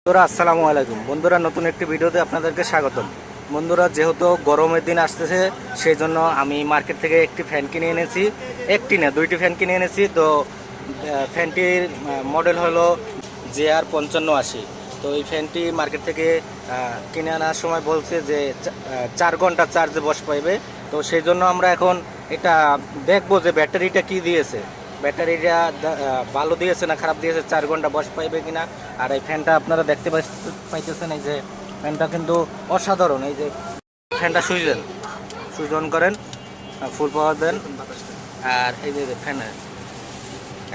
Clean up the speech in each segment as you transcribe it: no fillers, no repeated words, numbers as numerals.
বন্ধুরা আসসালামু আলাইকুম। বন্ধুরা, নতুন একটি ভিডিওতে আপনাদেরকে স্বাগতম। বন্ধুরা, যেহেতু গরমের দিন আসতেছে, সেই জন্য আমি মার্কেট থেকে একটি ফ্যান কিনে এনেছি। একটি না, দুইটি ফ্যান কিনে এনেছি। তো ফ্যানটির মডেল হলো JR5580। তো এই ফ্যানটি মার্কেট থেকে কিনে আনার সময় বলছে যে 4 ঘন্টা চার্জে বস পাইবে। তো সেই জন্য আমরা এখন এটা দেখবো যে ব্যাটারিটা কি দিয়েছে, ব্যাটারিটা ভালো দিয়েছে না খারাপ দিয়েছে, 4 ঘন্টা বয়স পাইবে কিনা। আর এই ফ্যানটা আপনারা দেখতে পাইতেছেন, এই যে ফ্যানটা কিন্তু অসাধারণ। এই যে ফ্যানটা সুইচ অন করেন, ফুল পাওয়ার দেন। আর এই যে ফ্যান,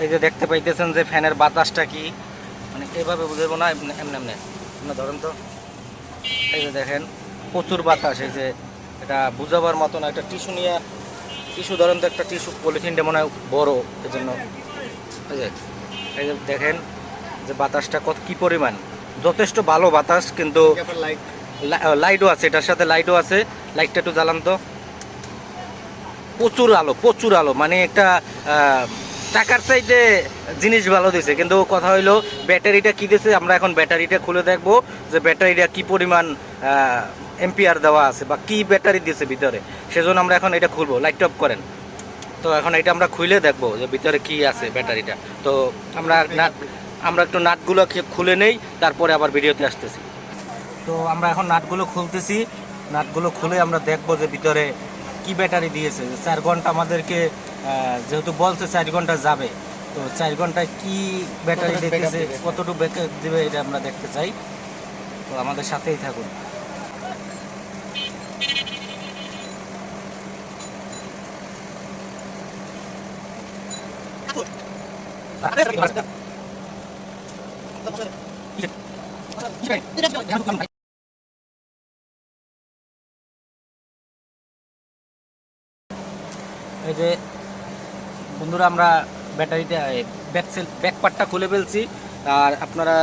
এই যে দেখতে পাইতেছেন যে ফ্যানের বাতাসটা কি, মানে এইভাবে বুঝাবো না, এমনি এমনি এমনি আপনার ধরেন তো। এই যে দেখেন, প্রচুর বাতাস। এই যে এটা বুঝাবার মতো না। একটা টিস্যু নিয়ে, টিস্যু ধরেন তো, একটা টিস্যু পলিথিনটা মনে হয় বড়, এই জন্য। এই যে এই যে দেখেন যে বাতাসটা কত কি পরিমাণ, যথেষ্ট ভালো বাতাস। কিন্তু লাইটও আছে, এটার সাথে লাইটও আছে। লাইটটা একটু জ্বালান তো। প্রচুর আলো, প্রচুর আলো, মানে একটা টাকার চাইতে জিনিস ভালো দিছে। কিন্তু কথা হইলো ব্যাটারিটা কি দিছে, আমরা এখন ব্যাটারিটা খুলে দেখবো যে ব্যাটারিটা কি পরিমাণ এম্পিয়ার দেওয়া আছে বা কি ব্যাটারি দিয়েছে ভিতরে। সেজন্য আমরা এখন এটা খুলবো। লাইট অফ করেন। তো এখন এটা আমরা খুলে দেখবো যে ভিতরে কি আছে ব্যাটারিটা। তো আমরা একটু নাটগুলো খুলে নেই, তারপরে আবার ভিডিওতে আসতেছি। তো আমরা এখন নাটগুলো খুলতেছি। নাটগুলো খুলে আমরা দেখবো যে ভিতরে কি ব্যাটারি দিয়েছে। 4 ঘন্টা আমাদেরকে যেহেতু বলছে 4 ঘন্টা যাবে, তো 4 ঘন্টায় কি ব্যাটারি দিতেছে, কতটুকু ব্যাকআপ দিবে, এটা আমরা দেখতে চাই। তো আমাদের সাথেই থাকুন। এই যে বন্ধুরা, আমরা ব্যাটারিটা ব্যাক পার্টটা খুলে ফেলছি। আর আপনারা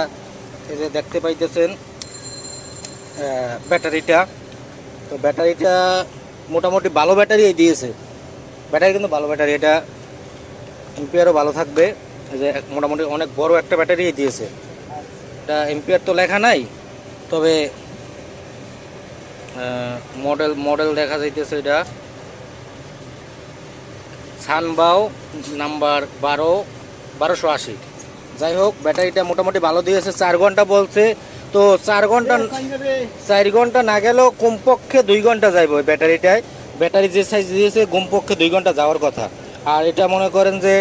এই যে দেখতে পাইতেছেন ব্যাটারিটা। তো ব্যাটারিটা মোটামুটি ভালো ব্যাটারি দিয়েছে। ব্যাটারি কিন্তু ভালো ব্যাটারি, এটা এম্পিয়ারও ভালো থাকবে। এই যে মোটামুটি অনেক বড় একটা ব্যাটারি দিয়েছে। এটা এম্পিয়ার তো লেখা নাই, তবে মডেল মডেল দেখা যাইতেছে এটা সানবাও নাম্বার 1280। যাই হোক, ব্যাটারিটা মোটামুটি ভালো দিয়েছে। 4 ঘন্টা বলছে। তো 4 ঘন্টা না গেলেও কমপক্ষে 2 ঘন্টা যাইবে ওই ব্যাটারিটায়। ব্যাটারি যে সাইজ দিয়েছে কমপক্ষে 2 ঘন্টা যাওয়ার কথা। আর এটা মনে করেন যে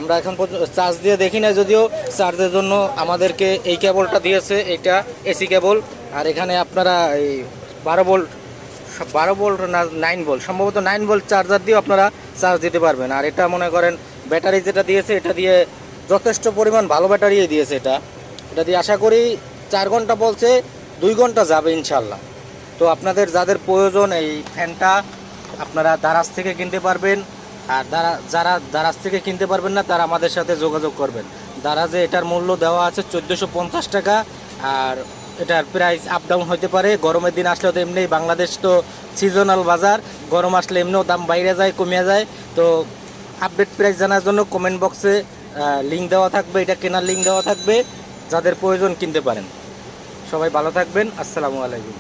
আমরা এখন পর্যন্ত চার্জ দিয়ে দেখি না, যদিও চার্জের জন্য আমাদেরকে এই কেবলটা দিয়েছে, এটা এসি কেবল। আর এখানে আপনারা এই 12 ভোল্ট, 12 ভোল্ট না 9 ভোল্ট, সম্ভবত 9 ভোল্ট চার্জার দিয়ে আপনারা চার্জ দিতে পারবেন। আর এটা মনে করেন ব্যাটারি যেটা দিয়েছে, এটা দিয়ে যথেষ্ট পরিমাণ ভালো ব্যাটারি দিয়েছে। এটা দিয়ে আশা করি 4 ঘন্টা বলছে, 2 ঘন্টা যাবে ইনশাল্লাহ। তো আপনাদের যাদের প্রয়োজন এই ফ্যানটা, আপনারা দারাজ থেকে কিনতে পারবেন। আর যারা দারাজ থেকে কিনতে পারবেন না, তারা আমাদের সাথে যোগাযোগ করবেন। দারাজে এটার মূল্য দেওয়া আছে 1450 টাকা। আর এটার প্রাইস আপ ডাউন হতে পারে। গরমের দিন আসলেও তো এমনি, বাংলাদেশ তো সিজনাল বাজার, গরম আসলে এমনিও দাম বাইরে যায়, কমে যায়। তো আপডেট প্রাইস জানার জন্য কমেন্ট বক্সে লিঙ্ক দেওয়া থাকবে, এটা কেনার লিঙ্ক দেওয়া থাকবে। যাদের প্রয়োজন কিনতে পারেন। সবাই ভালো থাকবেন। আসসালামু আলাইকুম।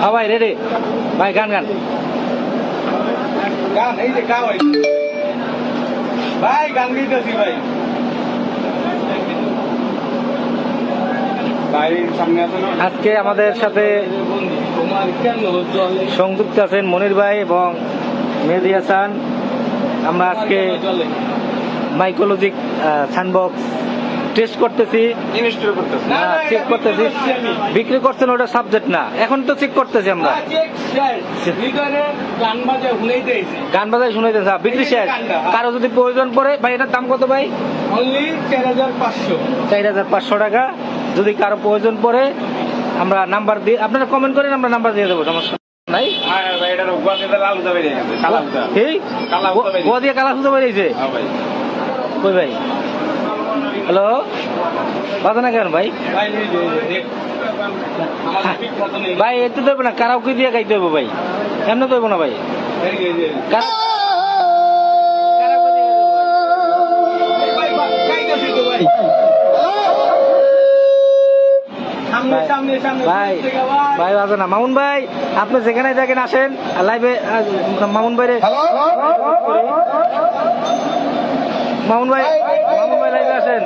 হ্যাঁ ভাই রেডি ভাই গান গান গান এই যে গান ভাই গান গাইতেছি ভাই বাইরের সামনে আছে না আজকে আমাদের সাথে সংযুক্ত আছেন মনির ভাই এবং মেহেদি হাসান। আমরা আজকে মাইকোলজিক সানবক্স টেস্ট করতেছি, চেক করতেছি। বিক্রি করছেন ওটা সাবজেক্ট না, এখন তো চেক করতেছি আমরা। গান বাজায় শুনাইতেছে বিক্রি শেষ। কারো যদি প্রয়োজন পড়ে ভাই এটার দাম কত ভাই? 4,500 টাকা। যদি কারো প্রয়োজন পড়ে আমরা নাম্বার দিয়ে, আপনারা কমেন্ট করেন, আমরা নাম্বার দিয়ে দেবো, সমস্যা নাই। কালা সুতো বেরিয়েছে কই ভাই? হ্যালো বাজে না কেন ভাই? ভাই একটু দেবো না, কারাওকে দিয়ে গাইতে হইব ভাই, এমনি দেবো না ভাই। ভাই ভাই বাজে না। মামুন ভাই আপনি যেখানে দেখেন আসেন লাইভে। মামুন ভাই রে, মামুন ভাই লাইভে আসেন,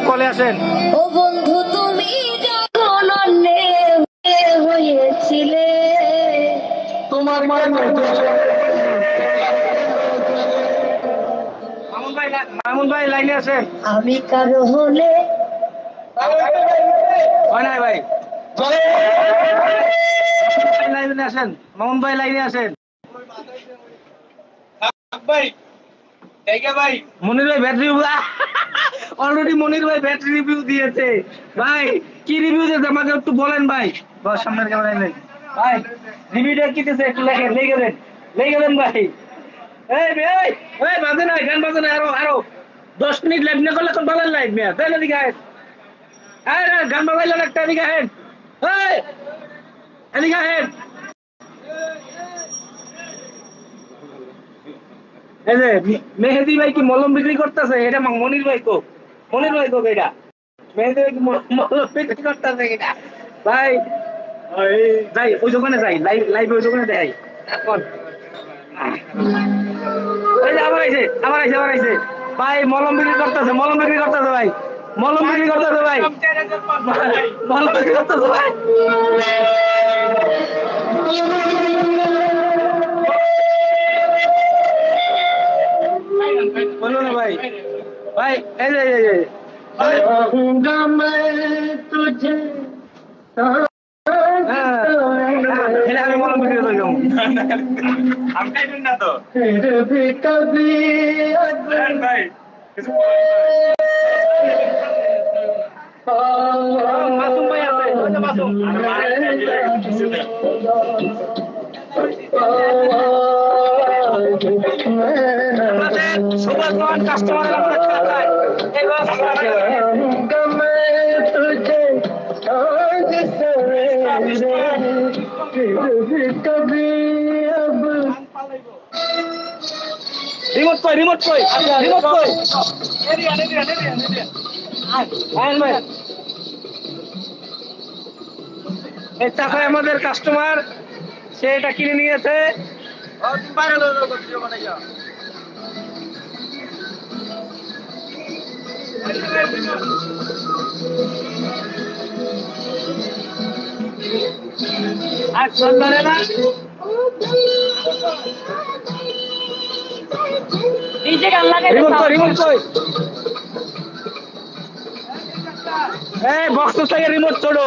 কলে আসেন। ও বন্ধু তুমি যখন হয়েছিলে তোমার মামুন ভাই লাইনে আসেন। আমি কারো হলে নাই ভাই লাইনে আসেন, মামুন ভাই লাইনে আসেন। মনির ভাই ব্যাটারি অলরেডি মনির ভাই ব্যাটারি রিভিউ দিয়েছে। ভাই কি রিভিউ দিয়েছে আমাকে একটু বলেন ভাই। বস সামনের ক্যামেরা নেই ভাই, রিভিউটা কি দিয়েছে একটু লেখেন, লিখে দেন ভাই। এই ভাই এই বাজে না, গান বাজে না, আরো 10 মিনিট লাইভ না করলে কোন ভালো লাইভ মিয়া তাই না? দিকে গান বাজাইলেন একটা, এদিকে আহেন, এদিকে আহেন। এই যে মেহেদি ভাই কি মলম বিক্রি করতেছে? এটা মনির ভাই কো, এটা মেহেদি ভাই কি মলম বিক্রি করতেছে এটা? ভাই যাই ওই দোকানে যাই, লাইভ ওই দোকানে দেখাই এখন। এই যে আবার আইছে ভাই, মলম বিক্রি করতেছে ভাই, মলম বিক্রি করতেছে ভাই, মলম বিক্রি করতেছে ভাই। বললো না ভাই, ভাই এই যে আমি মলম বিক্রি করে যাবো। না তো ভাই মাসুম ভাই আছে, মাসুম সুভাষ কাস্টমার রিমোট কই এই চাকায় আমাদের কাস্টমার, সে এটা কিনে নিয়েছে। আর সন্ধানে না রিমোট কই এই বক্স থেকে রিমোট ছোড়ো,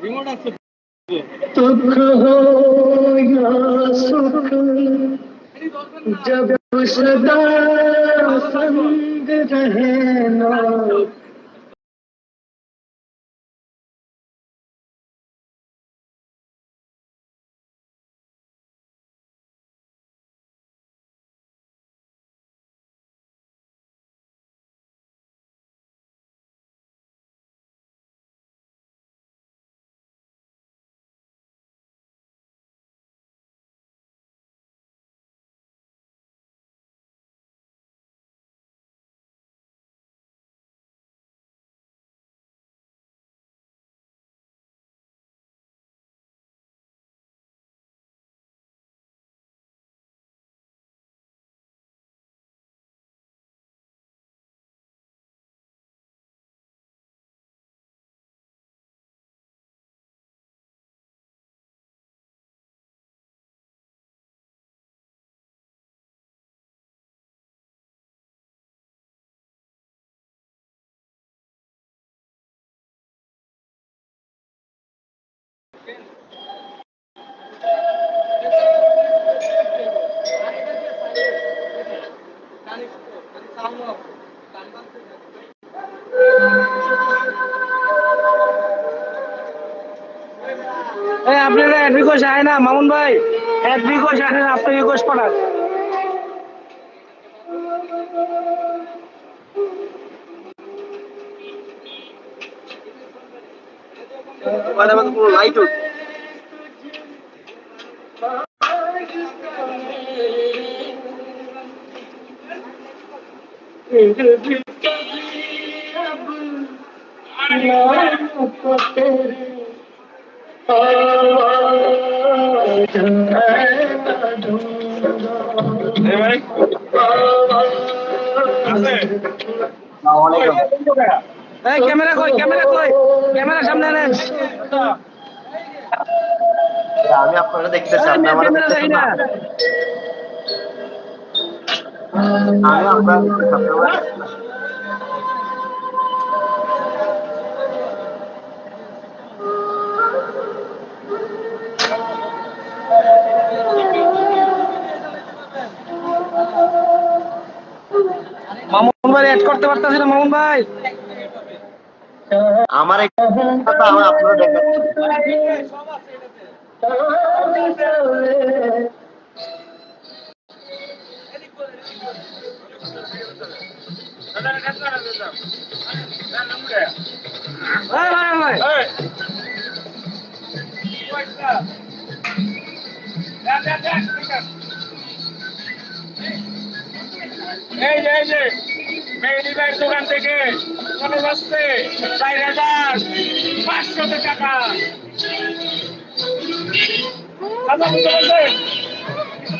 রিমোট আছে। दुख हो या सुख जब सदा संग रहना রিকোয়েস্ট আয় না মামুন ভাই, এক রিকোয়েস্ট আসে না, আপনি রিকোয়েস্ট পাঠান। লাইট এই ভাই আছে এই ক্যামেরা কই, ক্যামেরা কই, ক্যামেরা সামনে আনেন। আমি আপনারা দেখতেছি, আপনি আমার ক্যামেরা দেখতেছেন দেখি না? না। আমি আপনারা দেখতেছি, আপনি আমার দেখতেছেন না? মামুন ভাই অ্যাড করতে পারতাছি না মামুন ভাই। আমার এই কথা আমার আপনারা দেখতেছেন। ভাই ভাই ভাই এই এই যে মেহেদি ভাইয়ের দোকান থেকে কত বসছে 4,500 টাকা দাদা বুঝতে পারছেন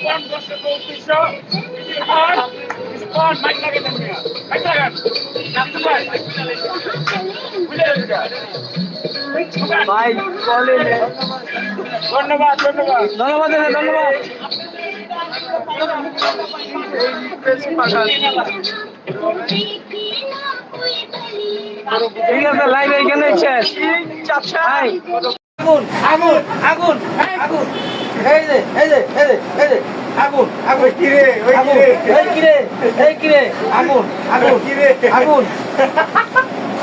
কম বসছে 3400 আর স্পট মাইক লাগে দেন মাইক লাগান নামতে ভাই বুঝে ভাই বলেন। ধন্যবাদ ধন্যবাদ ধন্যবাদ ধন্যবাদ। ঠিক আছে, লাইভ এইখানে শেষ। ভাই, আগুন আগুন আগুন আগুন, এই যে এই যে এই যে এই যে আগুন আগুন, কিরে ওই আগুন, কিরে এই কিরে এই কিরে, আগুন আগুন কিরে আগুন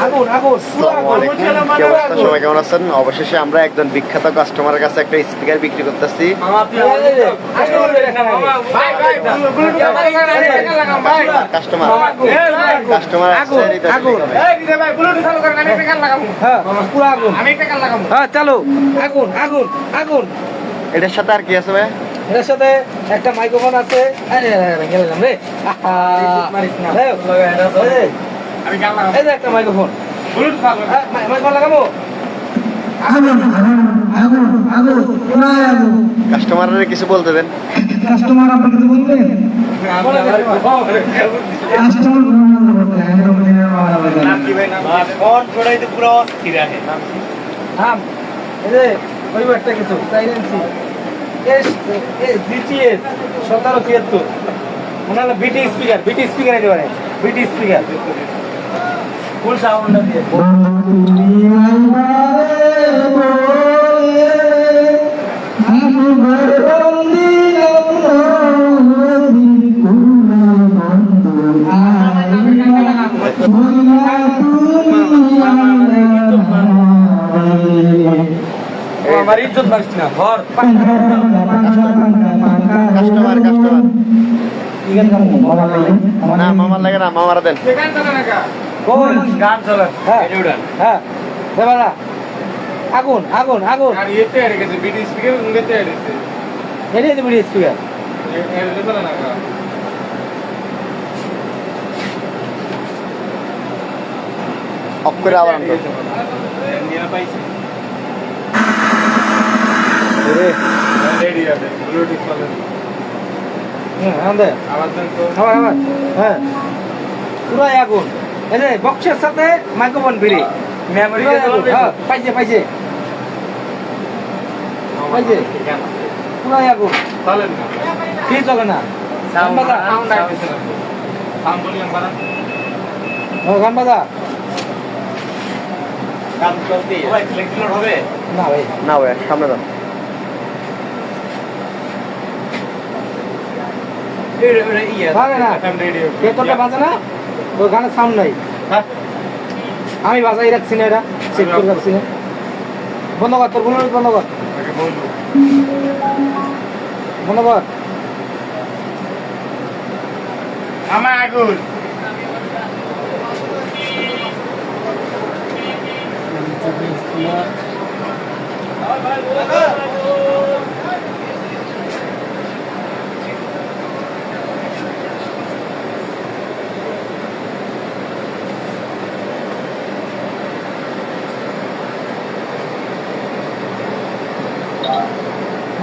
আগুন আগুন, পুরো আসসালামু আগুন। আলাইকুম, কি অবস্থা? সবাই কেমন আছেন? অবশেষে আমরা একজন বিখ্যাত কাস্টমারের কাছে একটা স্পিকার বিক্রি করতেছি। কাস্টমার কাস্টমার আসছে, এটা আগুন। হ্যাঁ, পুরো আগুন। হ্যাঁ, চলো আগুন আগুন আগুন। এটার সাথে আর কি আছে ভাই? এর সাথে একটা মাইক্রোফোন আছে। আরে ভেঙে দিলাম রে। এই যে একটা মাইক্রোফোন, মাইক্রোফোন লাগাবো। কাস্টমারের কিছু বলতে দেন। কাস্টমার আপনি কিছু বলবেন? হ্যাঁ, এই যে ওই একটা কিছু সাইলেন্সি জিটিএস 1773, মনে হলো বিটি স্পিকার, বিটি স্পিকার একেবারে বিটি স্পিকার, ফুল সাউন্ড দিয়ে। আমার ইজ্জত মারিস না, ঘর কাস্টমার না, মামার লাগে না, মামারা দেন। কোন গান চলে। হ্যাঁ হ্যাঁ, দেবারা আগুন আগুন আগুন, এড়িয়ে দিবি স্পিকার। অফ করে আবার আনতো। আবার হ্যাঁ, পুরাই আগুন। এই যে বক্সের সাথে মাইক্রোফোন ফ্রি, মেমোরি পাইছে পাইছে পাইছে, পুরাই আগুন। কি চলে না? গান বাজা, গান বাজা না ভাই, না ভাই, সামনে দাও। বাজে না, ভেতরটা বাজে না, ওই গানের সাউন্ড নাই। আমি বাজাই রাখছি না, এটা চেক করে রাখছি না। বন্ধ কর, তোর বন্ধ কর। ধন্যবাদ। মামা আগুন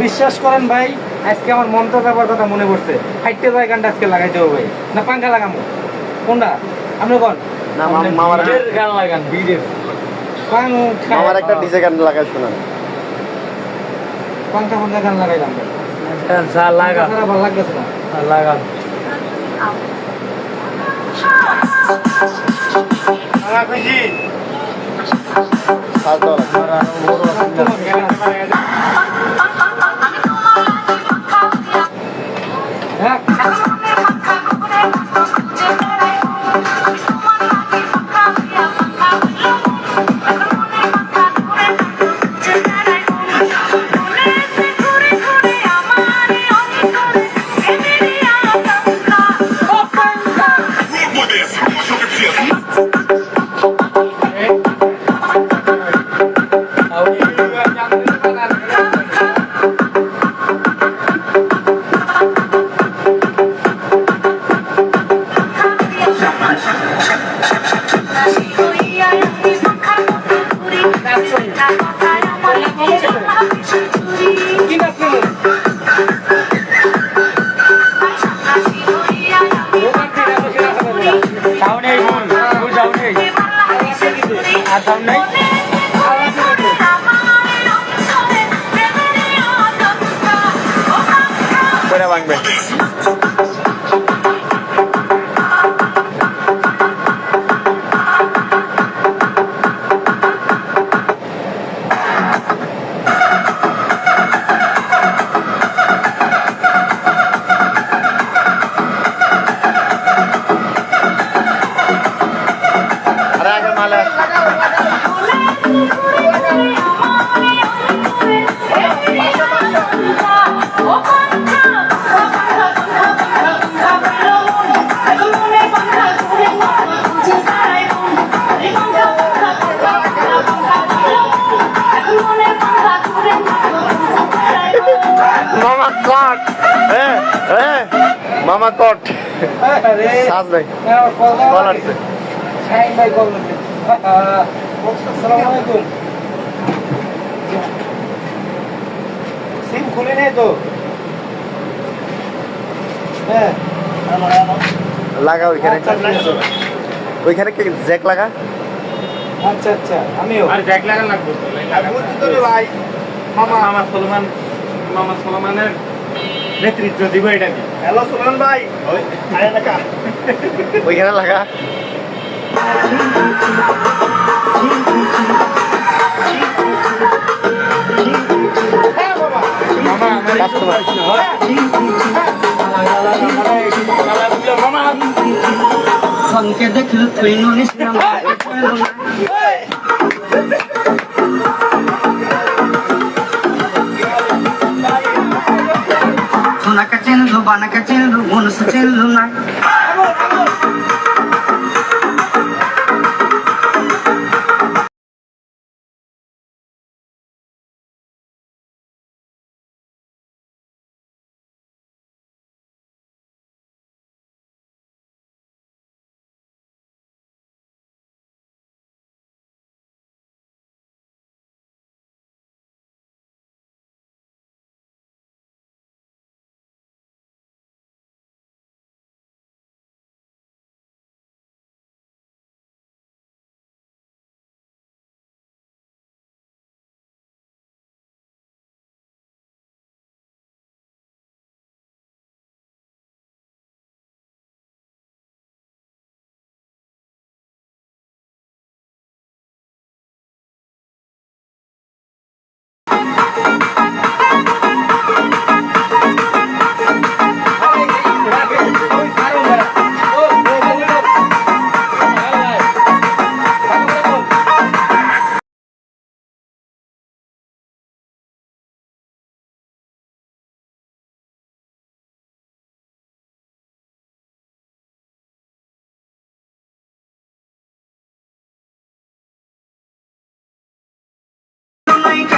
বিশ্বাস করেন ভাই, আজকে আমার মন্ত্র যাবার কথা মনে পড়ছে। হাইটে যায় গানটা আজকে লাগাই দেবো ভাই, না পাঙ্খা লাগামো কোনটা আপনি কোন? না মামার গান লাগান বিডের পাঙ্খা, মামার একটা ডিজে গান লাগাই শোনান। পাঙ্খা পাঙ্খা গান লাগাইলাম ভাই। লাগা ছাড়া ভালো লাগতেছে না। লাগা মামা খুশি সাজ দেওয়া লাগবে। হ্যাঁ কি নাচ নেবো? দোকান থেকে বসে রাখা যাবে না। সাউন্ড নেই ফুল সাউন্ড নেই আর সাউন্ড নেই কইরা ভাঙবে। আরে আগে মালা মামা কট মামা কট আরে সাজ নাই কল কল আসছে। শাহিন ভাই কল করছে। আসসালামু আলাইকুম। সিম খুলে নেই তো? হ্যাঁ লাগা ওইখানে আচ্ছা, ঠিক আছে। ওইখানে কি জ্যাক লাগা। আচ্ছা আচ্ছা আমিও আর ব্যাগ লাগা লাগবে ভাই মামা মামা সোলোমানের নেতৃত্ব দিব এটা কি হ্যালো সুমন ভাই ওইখানে লাগা। মামা আমার কাস্টমার মামা ধনকে দেখল তুই নুনিস না সোনাকে চিনলু বানাকে চিনলু মনুষ্য চিনলু না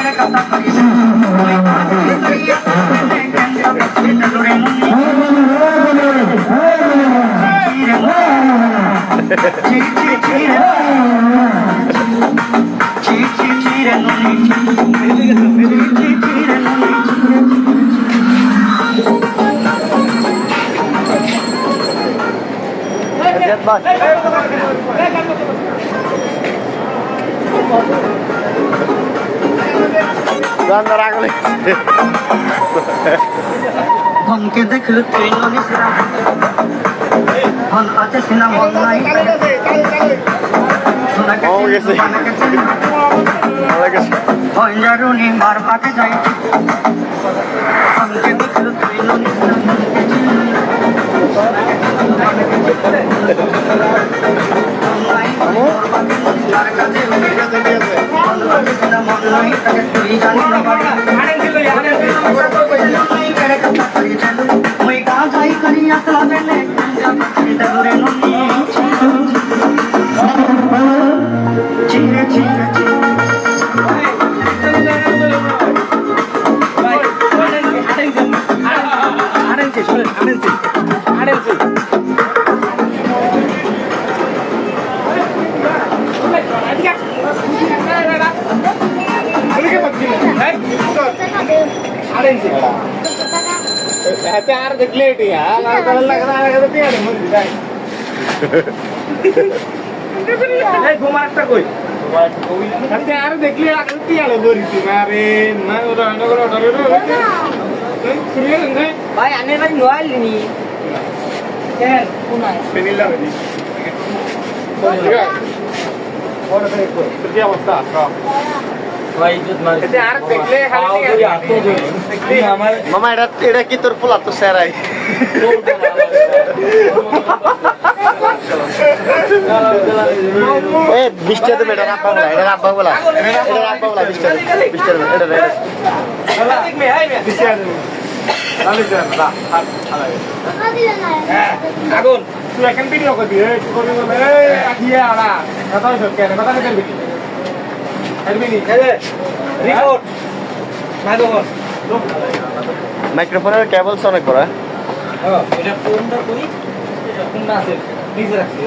করে কথা করি ওই কাজে করিয়া কেন বেঁচে দূরে মনি ধনকে দেখলে তুই ননি সিনা ধন আছে সিনা মন নাই হইজারুনি বার পাতে যাই ধনকে দেখলে তুই ননি সিনা তুই জানি না मैं गाजाई करी असला देने दगरे नोनी चीरे चीरे यार देख लेट यार लग रहा है तो यार मुझे जाए ए घुमा একটা কই আচ্ছা यार देख ले আগে তো यार বরিছি আরে না ওরা নগর অর্ডার রে শুনিয়ে না भाई आने भाई मोबाइल नी কেন কোনায় পেনিলা হইনি ঠিক আছে और देखो क्या अवस्था का ভাই ইজ্জত মার এটা আর দেখলে খালি আতো দেখলি আমার মামা এটা কি তোর পোলা তো সেরাই এ বিস্টাতে বেটা রাব্বা বলা এটা রাব্বা বলা বিস্টাতে এটা দেখ মে হাই মে বিস্টাতে তাহলে যা না আগুন তুই এখন ভিডিও করবি তুই করবি বলে আহিয়া আলা কথা সব কেন কথা কেন বিকি এলবিনি রিপোর্ট মাদন মাইক্রোফোনের কেবলস অনেক বড় এটা ফোনটা কই ফোন না আছে নিচে রাখছি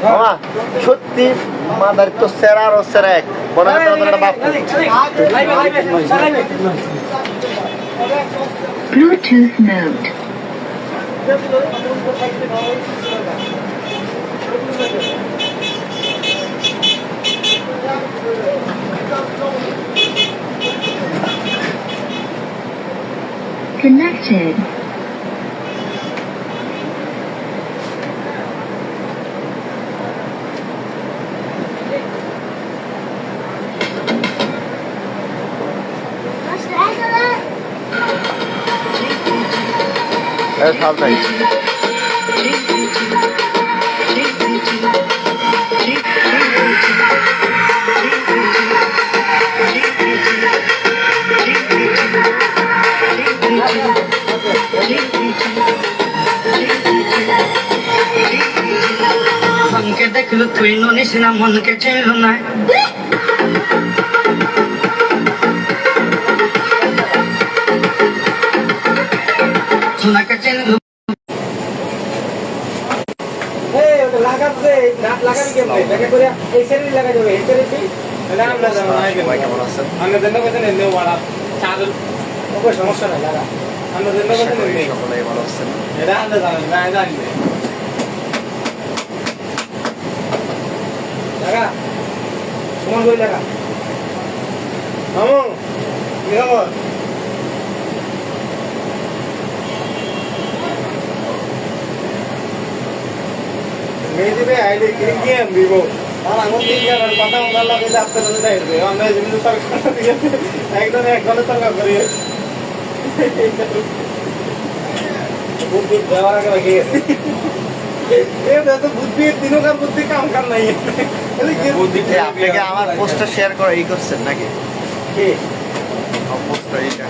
মামা সত্যি মাদার তো সেরার ও সেরা এক মনে হয় তোর বাপ Bluetooth mode. Connected. এটা সাবধান संके देखलु तुई नोनी सिना मन के चेलो ना सुना के चेलो ওটা লাগাতে লাগাবি কেমনে দেখে করে এই সেরি লাগা যাবে এই সেরি এটা আমরা জানা নাই কেমন আছেন আমরা দেন কথা নেই ওয়ালা চাদর কোনো সমস্যা নাই লাগা আমরা দেন কথা নেই সকলেই ভালো আছেন এটা আমরা জানা না জানি লাগা সুমন কই লাগা মামু কি খবর মেয়েদিবে আইলে কি এম দিব আর আমার দিন আর কথা বলা লাগে যে আপনারা যাই হবে আমরা যেমন সরকার দিয়ে একদম এক ঘন্টা তরকা করি বুদ্ধি দেওয়ার আগে বাকি এই তো বুদ্ধি দিনও কার বুদ্ধি কাম নাই বুদ্ধি আপনাকে আমার পোস্টটা শেয়ার করে এই করছেন নাকি কি আমার পোস্টটা এইটা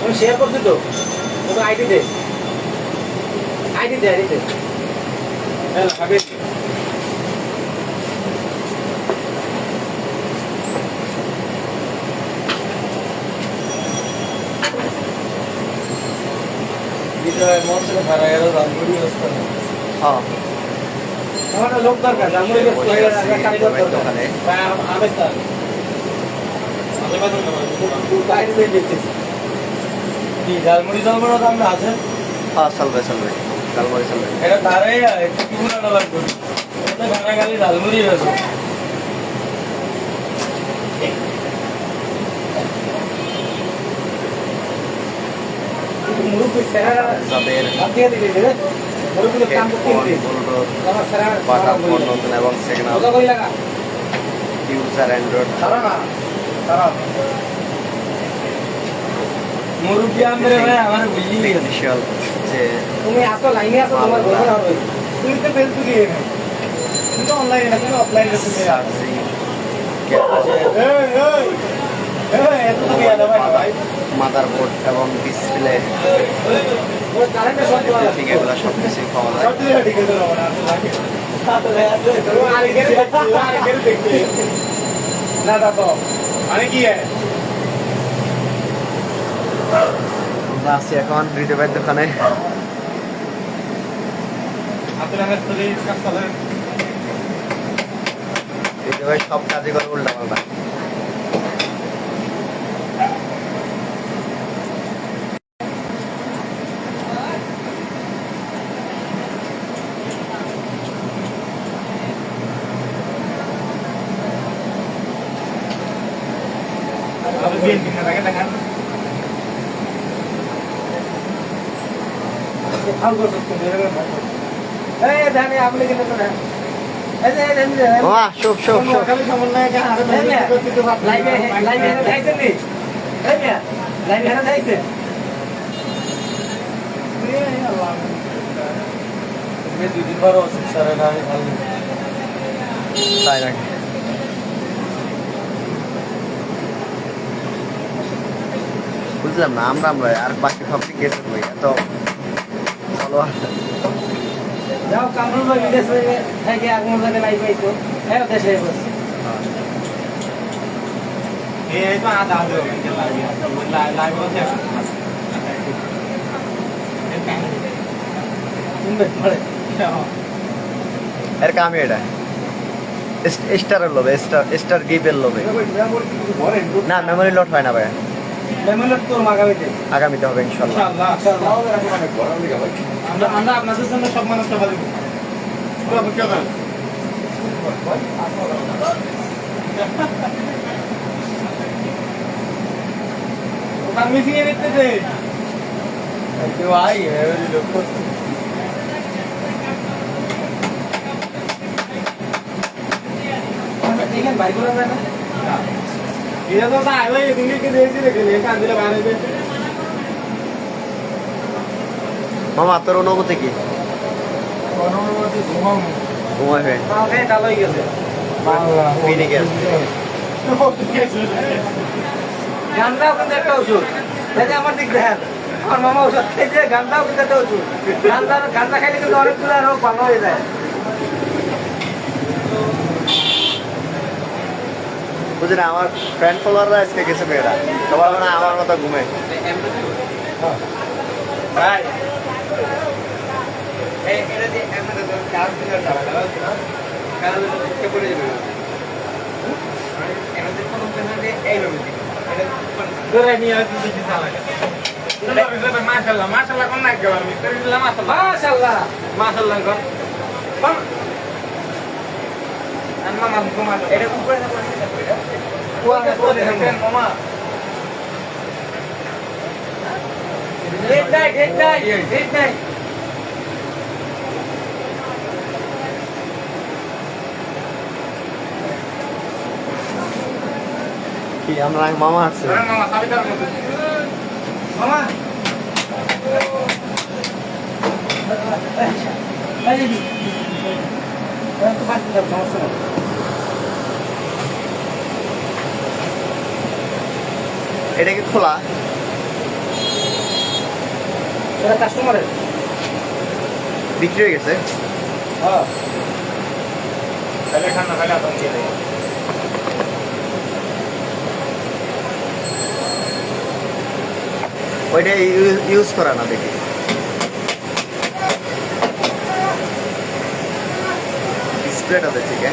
আমি শেয়ার করছি তো তোকে আইডি দে আইডি দে বিজয় মন্ত্রে ভাড়া গেল রামগুড়ি অবস্থানে হ্যাঁ আমার লোক দরকার রামগুড়ি কারিগর দরকার আমি স্যার বাইরে বেরিয়েছি কি ঝালমুড়ি দাম না আছে হ্যাঁ চলবে ডালমুড়ি চলবে এটা তারে একটু কি না লাগবে এটা ভাড়া গালি ঝালমুড়ি আছে মুরুব্বি সেরা যাদের দিয়ে দিবি রে মুরুব্বি কাম করতে আমার সেরা বাটা ফোন নতুন এবং সেকেন্ড কত কই লাগা ইউজার অ্যান্ড্রয়েড তারা না তারা মুরুব্বি আমরে ভাই আমার বুঝলি গেছে ইনিশিয়াল যে তুমি আসো লাইনে আসো তোমার ঘরে হবে তুমি তো বেল তুই না তুমি তো অনলাইনে না তুমি অফলাইনে তুমি চার্জিং এত তো গিয়া দাও ভাই মাদারবোর্ড এবং ডিসপ্লে ও কারেন্টে সব দেওয়া ঠিক এগুলো সব কিছুই পাওয়া যায় সব দিয়ে ঠিক আছে না সাথে আছে তো আরে গেরে দেখতে না দাও আরে কি है আমরা আছি এখন হৃদয় ভাইয়ের দোকানে আপনার হাতে কাজ চলে হৃদয় ভাই সব কাজই করে উল্টা পাল্টা আপনি বিএনপি না দেখেন ফাল করতে এই ধানে আপনি কিন্তু তো দেন এই যে মামা শুভ শুভ শুভ খালি সমন্বয় কে হারে লাইভে লাইভে যাইছেন নি এই মিয়া লাইভে হারে যাইছেন দুই দিন পর ওষুধ সারা না আমি ভালো তাই নাকি বুঝলাম না আমরা আর বাকি সবটি গেছে ভাই এত ভালো আছে যাও কামরুল ভাই বিদেশ থেকে আগুন লাগে লাইভ আইতো হ্যাঁ দেশে বসে এই তো আদা আদা লাইভ হচ্ছে এর কামই এটা স্টারের লোভে স্টার গিফের লোভে না মেমোরি লোড হয় না ভাই মেমোরিয়াল তোর মাগামিতে আগামীতে হবে ইনশাল্লাহ ইনশাআল্লাহ আমরা আপনাদের জন্য সব মানুষ টাকা দেব ওটা মিশিয়ে নিতে দে কেউ আই লোক দেখেন বাইক করে না এটা তো তাই ভাই তুমি কি দেখছি দেখেন কান দিলে বাইরে দে মামা তোর অনুভূতি কি অনুমতি ঘুমাম ঘুমাবে কালকে কাল হয়ে গেছে বাংলা ফিরে গেছে গান্দাও কিন্তু একটা ওষুধ এই যে আমার দিক দেখেন আমার মামা ওষুধ খেয়েছে গান্দাও কিন্তু একটা ওষুধ গান্দা খাইলে কিন্তু অনেকগুলো রোগ ভালো হয়ে যায় বুঝলি না আমার ফ্রেন্ড ফলোয়াররা আজকে গেছে মেয়েরা সবার মানে আমার মতো ঘুমে ভাই এই এটা দিয়ে এমন তো কাজ দিলে চালা কাজ দিতে পড়ে যাবে এমন কোনো প্ল্যান দিয়ে এই ভাবে এটা ধরে নিয়ে আসি দিতে চালা মাশাআল্লাহ মাশাআল্লাহ কোন না গেল মিস্ত্রি দিলাম মাশাআল্লাহ মাশাআল্লাহ কোন মামা তোমার এটা উপরে না পড়ে এটা মামা Good night. কি আমরা মামা আছে মামা সাবিতার মতো মামা এটা কি খোলা এটা কাস্টমারের বিক্রি হয়ে গেছে হ্যাঁ তাহলে খান না তাহলে আপনি দিয়ে দেন ওইটা ইউজ করা না দেখি ডিসপ্লেটা দেখি কে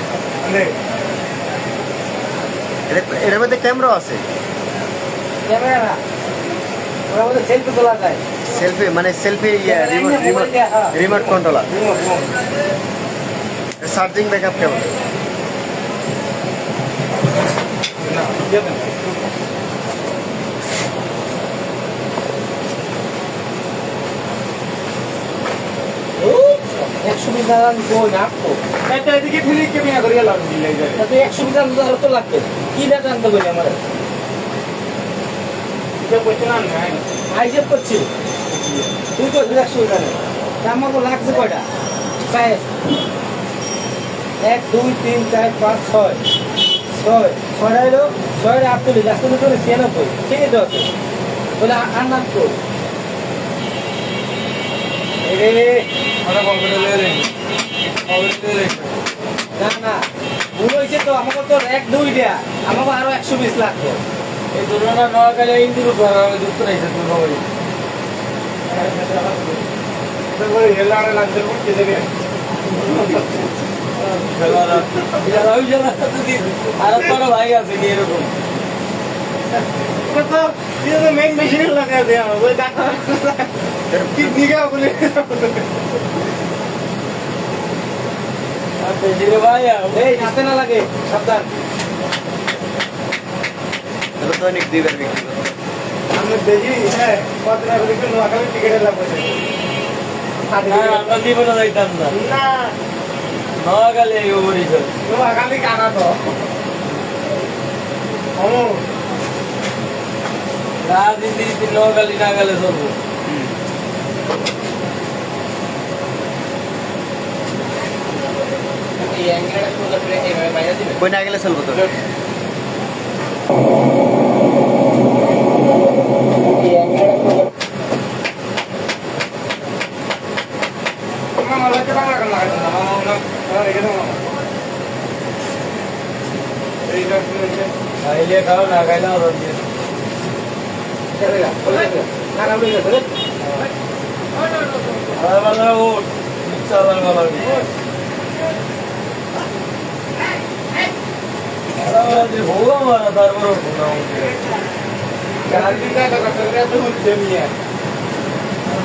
এটার মধ্যে ক্যামেরা আছে ক্যামেরা না ওরা বলে সেলফি তোলা যায় সেলফি মানে selfie remote controller charging backup কেমন না দিয়ে দেন একশো বিশ হাজার বই না তো এটা এদিকে ফিরে কেমিয়া করিয়া লাভ দিলে যায় তাতে একশো বিশ হাজার তো লাগবে কি রেট আনতে বলি আমার এটা কইতে না নাই আইজেপ করছি তুই তো একশো বিশ হাজার আমার লাগছে কয়টা চাই 1 2 3 4 5 6 ছয়টা এলো 6 48 আসলে তো 96 ঠিক আছে বলে আর নাম তো এরে আমরা কল করে লয়ে দেন না না ভুল হয়েছে তো আমাকে তো 1 2 দেয়া আমাকে আরো 120 লাগবে এই দুর্ঘটনা নয়াকালে ইন্দির উপর যুক্ত রয়েছে দুর্গাবাড়ি তারপরে হেলারে লাগছে করতে দেবে আর বড় ভাই আছে কি এরকম কত দিয়ে মেইন মেশিন লাগা দেয়া ওই দেখা কি দিগা বলে আপনি জিরে ভাই এই হাতে না লাগে সাবধান ইলেকট্রনিক দিবেন বিক্রি করতে। আমি দেখি হ্যাঁ কত না বলে নয়াকালে টিকেট লাগবে আমরা জীবনে যাইতাম না না নগালে ওরিস নয়াকালে কানা তো ও রাজনীতি নগালি না গেলে চলবো কই না গেলে চলবো তো খাইলে খাও না খাইলে ওরা দিয়ে ভালো ওঠ চালার ভালো ভোগা মারা তারপর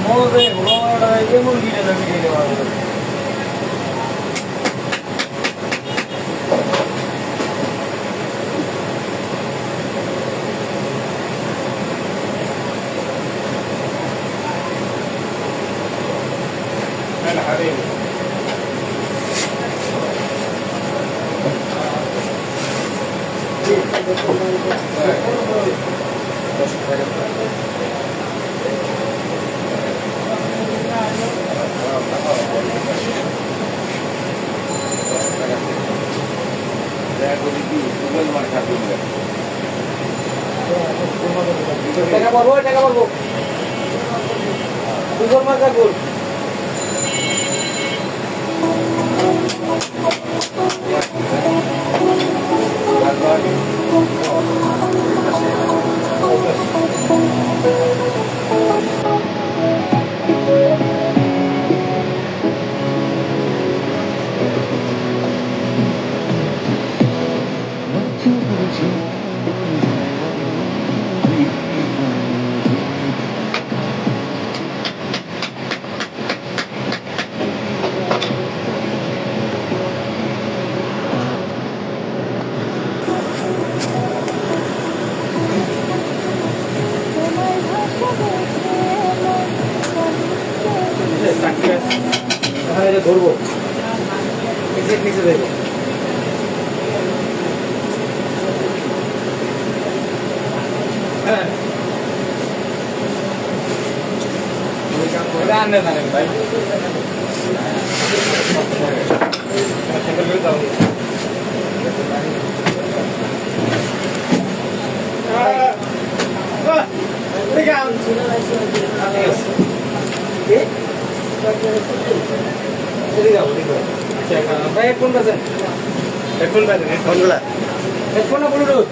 মনে ভোগা মারা এমন গিয়ে যাবে গিয়ে টাকা পাবো দুপুর মাথা গোল এখানে যে ধরবো নিচে দেবো হ্যাঁ আনলে না ভাই এদিকে ভাই হেডফোন বেছেন কোনগুলা হেডফোন না ব্লুটুথ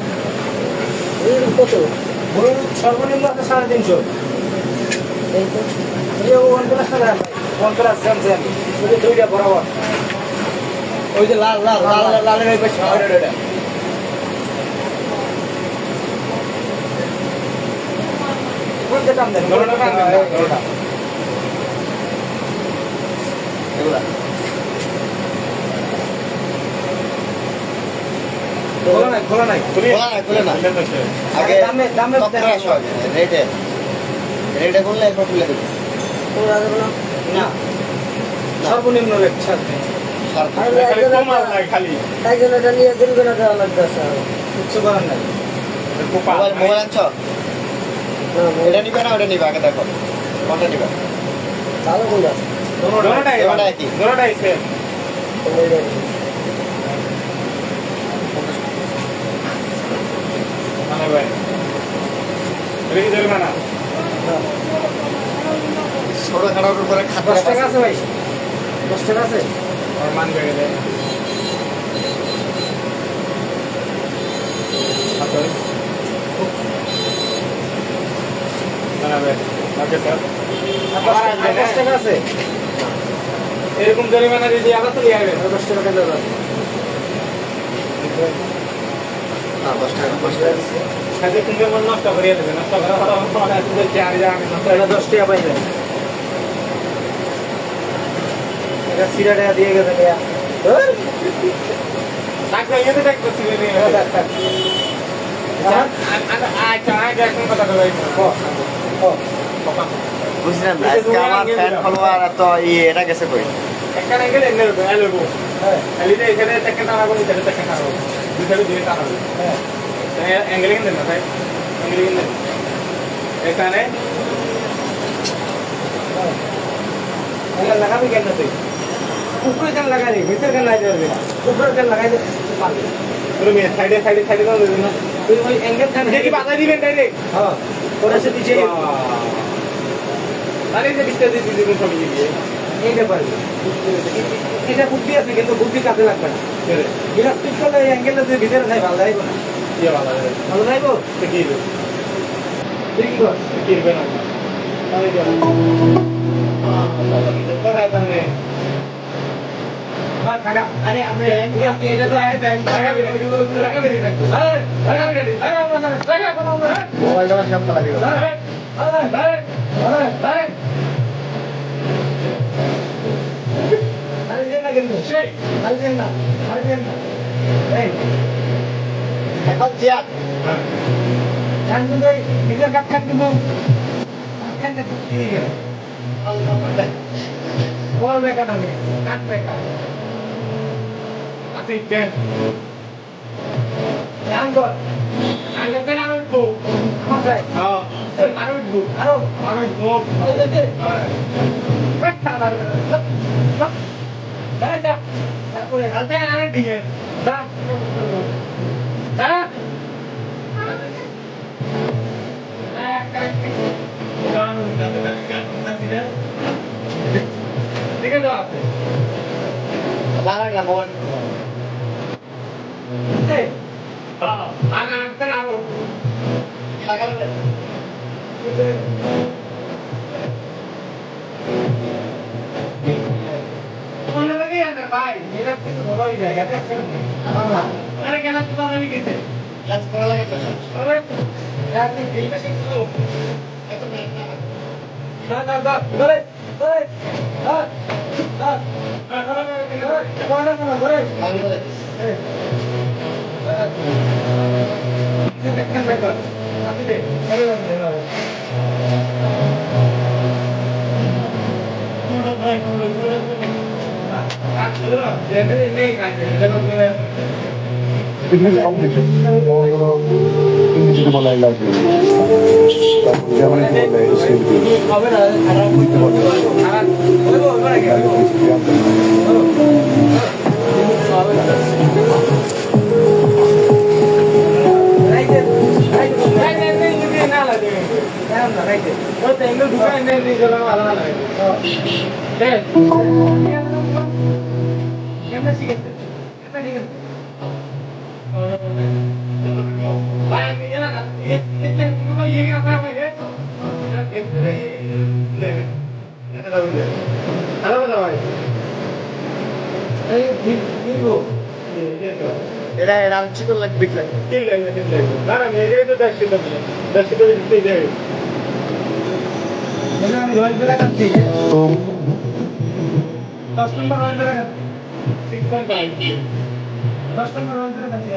কত ব্লুটুথ সর্বনিম্ন আছে 350 এই তো এই OnePlus না ভাই OnePlus স্যামসাং ওই যে দুইটা বরাবর ওই যে লাল লাল লাল লালের ওই পাশে ওইটা কোনটা দাম দেন কোনটা দাম দেন এগুলা খোলা নাই খুলে না আগে দামে দামে তখন আসো আগে রেটে বললে একবার খুলে দেবো না সর্বনিম্ন রেট ছাড়তে কিচ্ছু করার নাই মোবাইল আনছো এটা নিবে না ওটা নিবে আগে দেখো কোনটা নিবে ওটা একই ছোট খাটার উপরে 10 টাকা আছে ভাই 10 টাকা আছে আর 10 টাকা আছে এরকম জরিমানা দিদি আবার তো লিয়ে আসবে 10 টাকা কেন দাদা না 10 টাকা সাথে তুমি মন নষ্ট করিয়ে দেবে নষ্ট করা হলো আমার আসলে 4000 আমি নষ্ট এটা 10 টাকা পাইবেন এটা সিরা টাকা দিয়ে গেছে ভাইয়া টাকা ইয়ে তো দেখতে ছিল নি আচ্ছা এখন কথা বলাই বুঝলাম না আজকে আমার ফ্যান ফলোয়ার এত এটা গেছে কই একটা অ্যাঙ্গেল এনে দেবে এলো গো এলিতে এখানে একটা টানা কোন এটা একটা টানা দুটো দিয়ে টানা হ্যাঁ অ্যাঙ্গেল কিনে দেন না ভাই অ্যাঙ্গেল কিনে দেন এখানে এটা লাগাবি কেন তুই উপরে কেন লাগালি ভিতরে কেন লাগাই দেবে উপরে কেন লাগাই দে পারবি তুমি সাইডে দাও দেবেন না তুই ওই অ্যাঙ্গেল কেন দেখি বাধা দিবেন ডাইরেক্ট হ্যাঁ ওরা সে দিছে আরে যে বিস্তার দিয়ে দিবেন সব দিয়ে এইটা পারবি এটা বুদ্ধি আছে কিন্তু বুদ্ধি কাজে লাগবে না গিলাস পিক করলে এই অ্যাঙ্গেলটা তুই ভিতরে যাই ভালো যাইব না দিয়ে বাধা দেবে ভালো যাইব তো কি দেবে তুই কি কর কি দেবে না আমি যাব কথা জানে আরে আমরা এটা তো আয় ব্যাংক মোবাইলটা সামনে লাগিও এখন chair así que la moon এটা এরকম চিকন লাগবে আমি রয়েল বেলা খাচ্ছি 10 নম্বর রয়েল বেলা খাচ্ছি 10 নম্বর রয়েল বেলা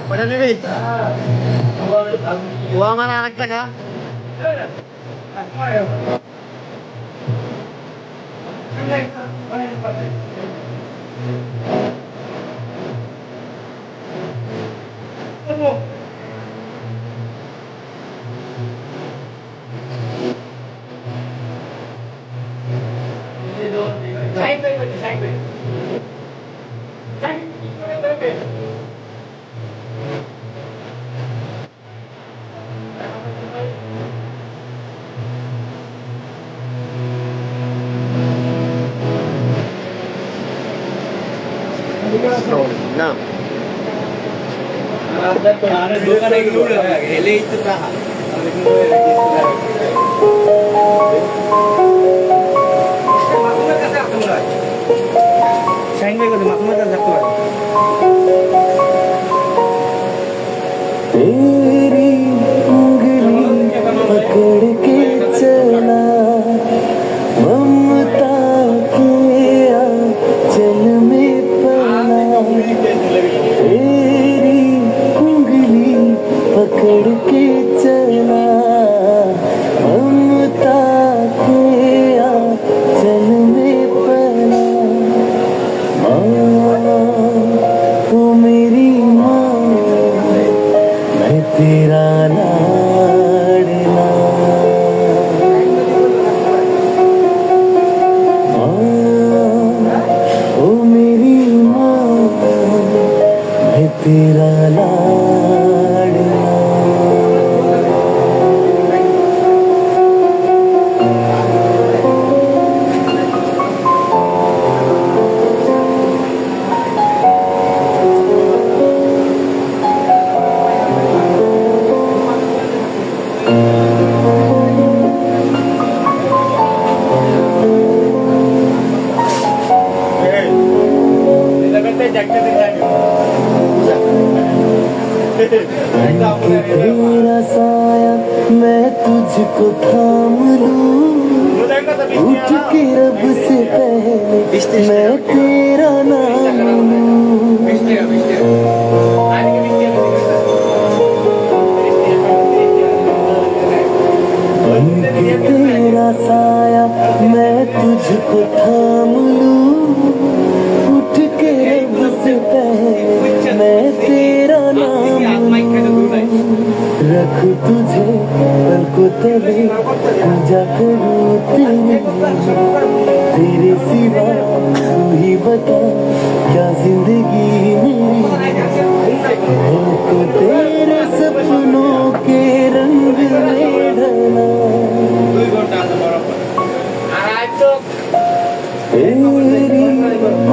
Pada ni. Uang anak tengah. Nah. Shahin ভাই কোথায় মাসুমের কাছে থাকতে পারে तेरी उंगली पकड़ के चला ममता के आंचल में पला तेरी उंगली पकड़ के चला ममता के आंचल में पला तू मेरी माँ मैं तेरा लाडला ओ मेरी माँ मैं तेरा लाडला तेरा साया मैं तुझको थाम लूं उठ के रब से पहले मैं तेरा नाम लूं बन के तेरा साया मैं तुझको थाम लूं, उठ के रब से पहले मैं तेरा नाम लूं, रख तुझे पलकों तले पूजा करूं तेरी, तेरे सिवा तू ही बता क्या जिंदगी मेरी, तो तेरे सपनों के रंग में ढला, तेरी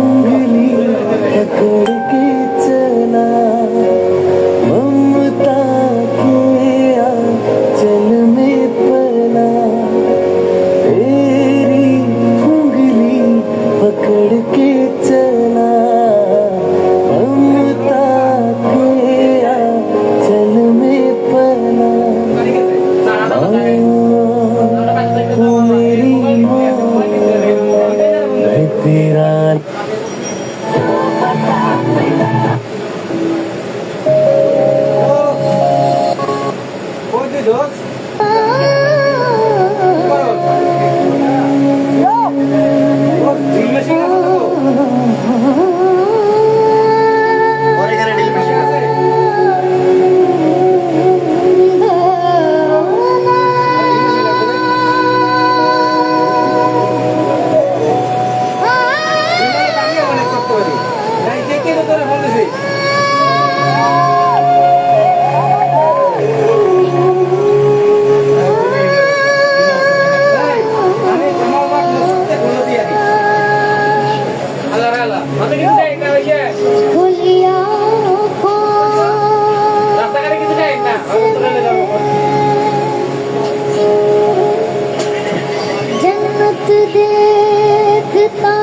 उंगली पकड़ के चला, ममता के आंचल में पला, तेरी उंगली पकड़ के चला, ममता के आंचल में पला, तू मेरी माँ मैं तेरा और এখানে ড্রিল মেশিন আছে। जन्नत देखता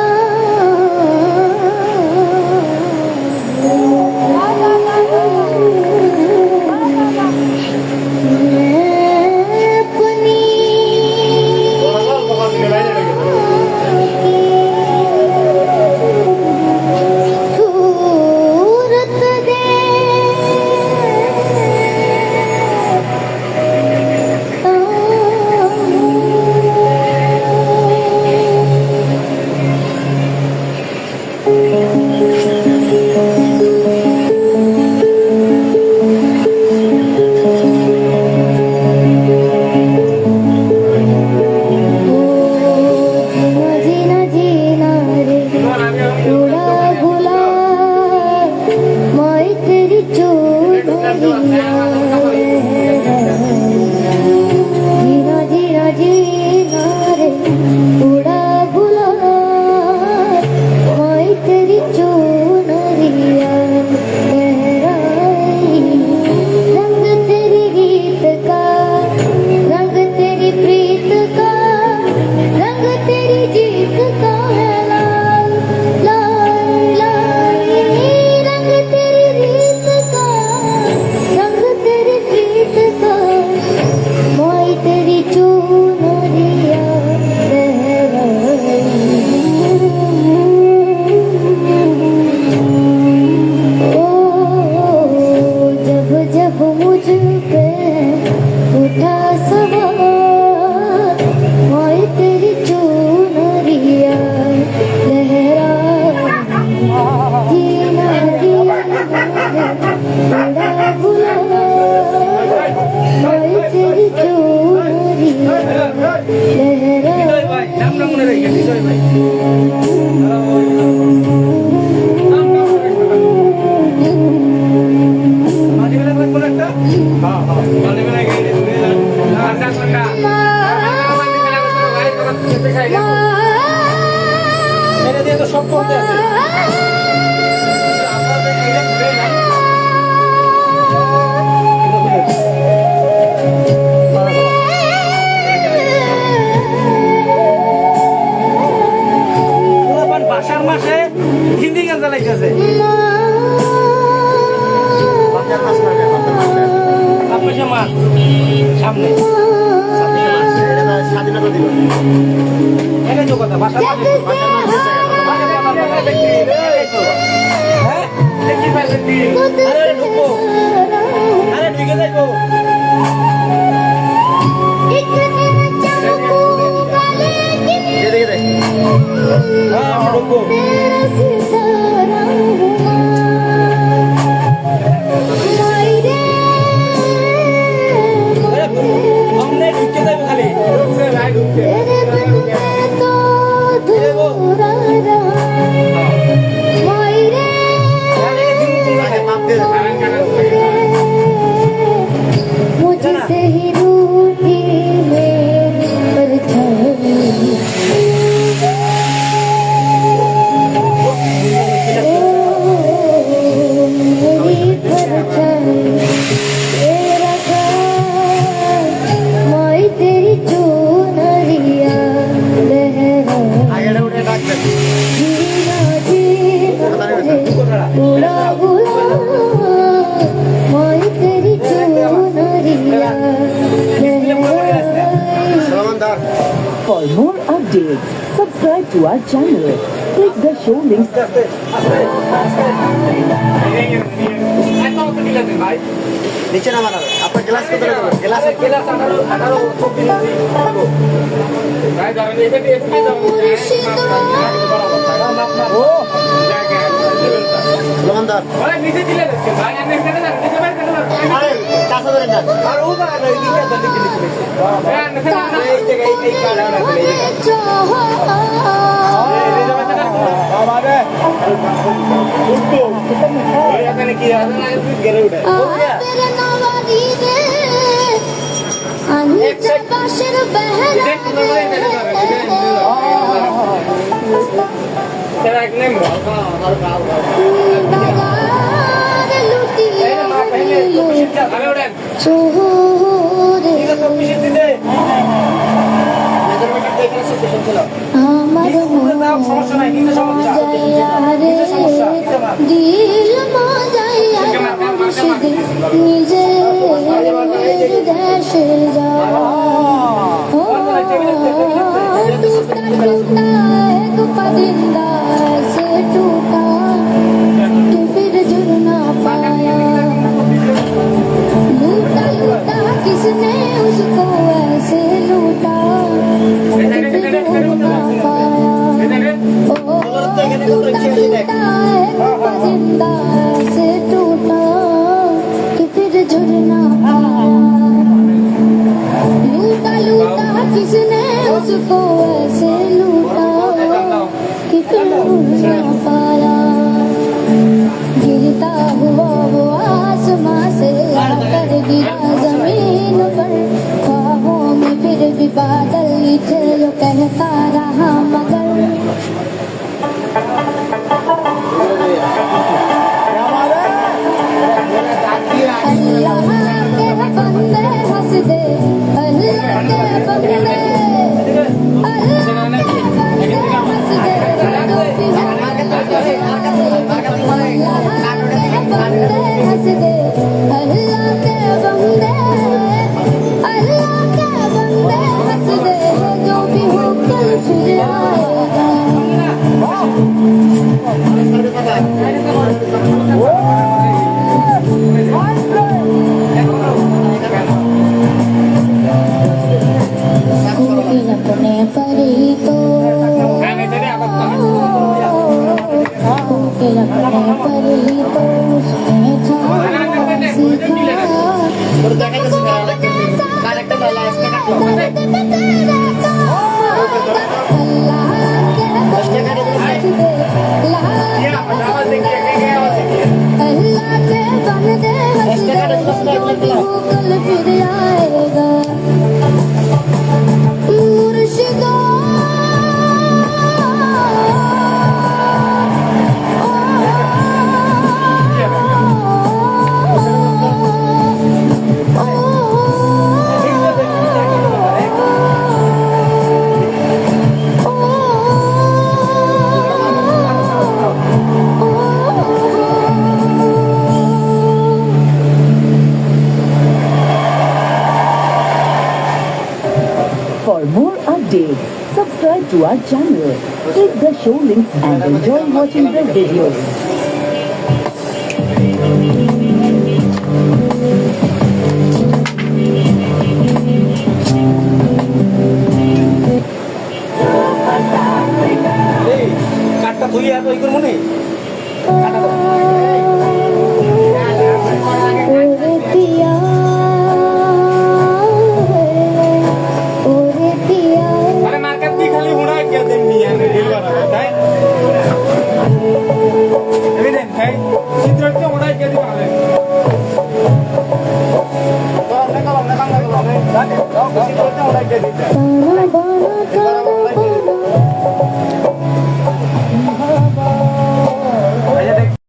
সব করতে আছে বাসার মাসে হিন্দি গান চালাইতেছে ছাব্বিশে মার্চ সামনে স্বাধীনতা দিবস এটাই তো কথা বাসার মাসে হ্যাঁ खुद से सारा আরে ঢুকে যাইবো एक दिन चाकू वाले के ये देख হ্যাঁ ঢুকবো तेरा सितारा हुआ माई रे हमने ঢুকে যাইবো খালি तेरे बिन मैं तो अधूरा रहा माई रे माफ कर मुझसे ही रूठी मेरी परछाई मेरी परछाई तेरा घर माई तेरी चुनरिया लहरा आगे उठे डॉक्टर जीना जीना रे बुला बुला माई तेरी चुनरिया लहरा Salman For more updates, subscribe to our channel. Click the show links. नीचे ना माना आपका गिलास को तरह गिलास গেলাস 18 ভাই যাবেন এটা টিএসপি দাও ও सलमान ভাই নিচে দিলে ভাই আমি এখানে না নিচে বাইরে কেন अरे कासा धरे ना আর ও বা নিচে দাও নিচে ভাই নিচে না এই জায়গা এই কাটা না এই জায়গা আমারে উঠো ওই এখানে কি আছে না গেরে উঠে तेरे नवारी रे अंतर बाशर बहरा तेरा एक नेम हल्का बाजार लुटी अबे उड़े चोरे ठीक है सब पीछे दे আমার মজাইয়া রে দিল মজাইয়া মুর্শিদ নিজে দেশে যা टूटा टूटा एक परिंदा से टूटा कि फिर जुड़ ना पाया लूटा लूटा किसने उसको ऐसे लूटा कि फिर जुड़ ना पाया ओ टूटा टूटा एक परिंदा से टूटा कि फिर जुड़ ना पाया लूटा लूटा किसने उसको ऐसे लूटा कि फिर उड़ ना पाया गिरता हुआ वो आसमां से आकर गिरा जमीन पर ख्वाबों में फिर भी बादल थे जो कहता रहा मगर अल्लाह के बंदे हंस दे अल्लाह के बंदे अल्लाह के बंदे हंस दे अल्लाह के बंदे हंस दे अल्लाह के बंदे हंस दे जो भी हो कल फिर आएगा कोई अपने परी तो कोई अपने परी तो उसने जाना सीखा अल्लाह के बंदे हंस दे जो भी हो कल फिर आएगा Murshida For more updates, subscribe to our channel. Click the show links and enjoy watching the videos. তাই এদিন তাই চিত্রতে ওড়াই কে দিবা হবে তো না কাম না কাম না চিত্রতে ওড়াই কে দিতে ताना बाना ताना